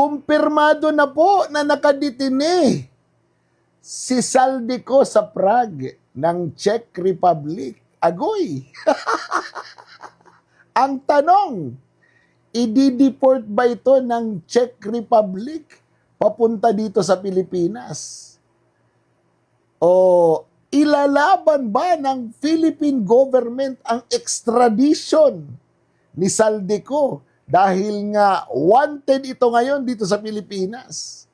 kumpirmado na po na nakadetine si Saldico sa Prague ng Czech Republic. Agoy! Ang tanong, i-deport ba ito ng Czech Republic papunta dito sa Pilipinas? O ilalaban ba ng Philippine government ang extradition ni Saldico dahil nga wanted ito ngayon dito sa Pilipinas?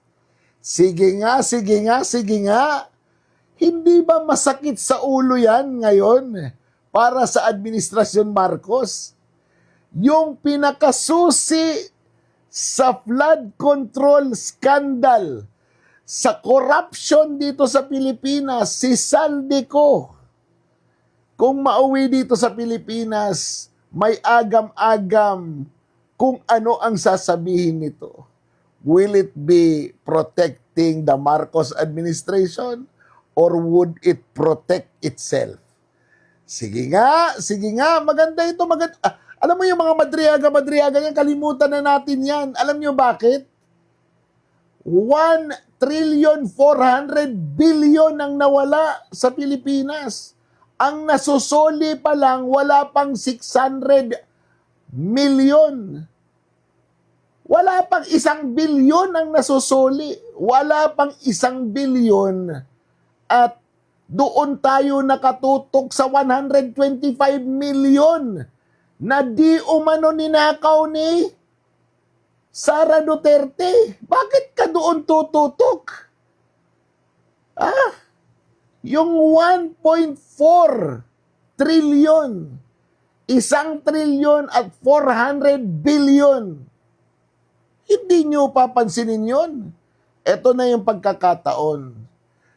Sige nga, sige nga, sige nga. Hindi ba masakit sa ulo yan ngayon para sa Administrasyon Marcos? Yung pinakasusi sa flood control scandal, sa corruption dito sa Pilipinas, si Saldico. Kung mauwi dito sa Pilipinas, may agam-agam kung ano ang sasabihin nito. Will it be protecting the Marcos administration or would it protect itself? Sige nga, maganda ito, maganda. Alam mo yung mga madriaga yan, kalimutan na natin yan. Alam nyo bakit? 1,400,000,000,000 ang nawala sa Pilipinas. Ang nasusoli pa lang, wala pang 600 million. Wala pang 1,000,000,000 ang nasusoli. Wala pang 1,000,000,000. At doon tayo nakatutok sa 125 million na di umano ninakaw ni Sara Duterte. Bakit ka doon tututok? Yung 1.4 trillion, 1,000,000,000,000 at 400 billion. Hindi nyo papansinin yun. Ito na yung pagkakataon.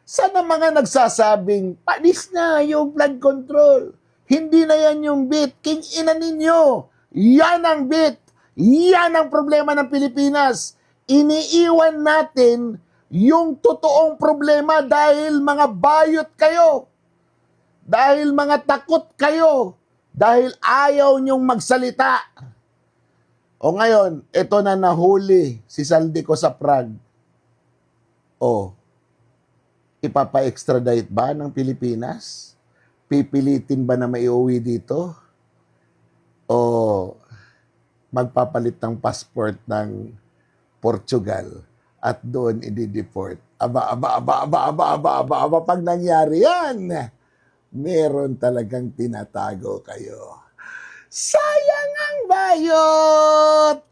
Sana mga nagsasabing, panis na yung flood control. Hindi na yan yung bit. King ina ninyo. Yan ang bit. Yan ang problema ng Pilipinas. Iniiwan natin yung totoong problema dahil mga bayot kayo. Dahil mga takot kayo. Dahil ayaw nyong magsalita. O ngayon, ito na nahuli si Saldico sa Prague. O, ipapa-extradite ba ng Pilipinas? Pipilitin ba na maiuwi dito? O magpapalit ng passport ng Portugal at doon i-deport? Aba, pag nangyari yan, meron talagang tinatago kayo. Sayang ang bayot!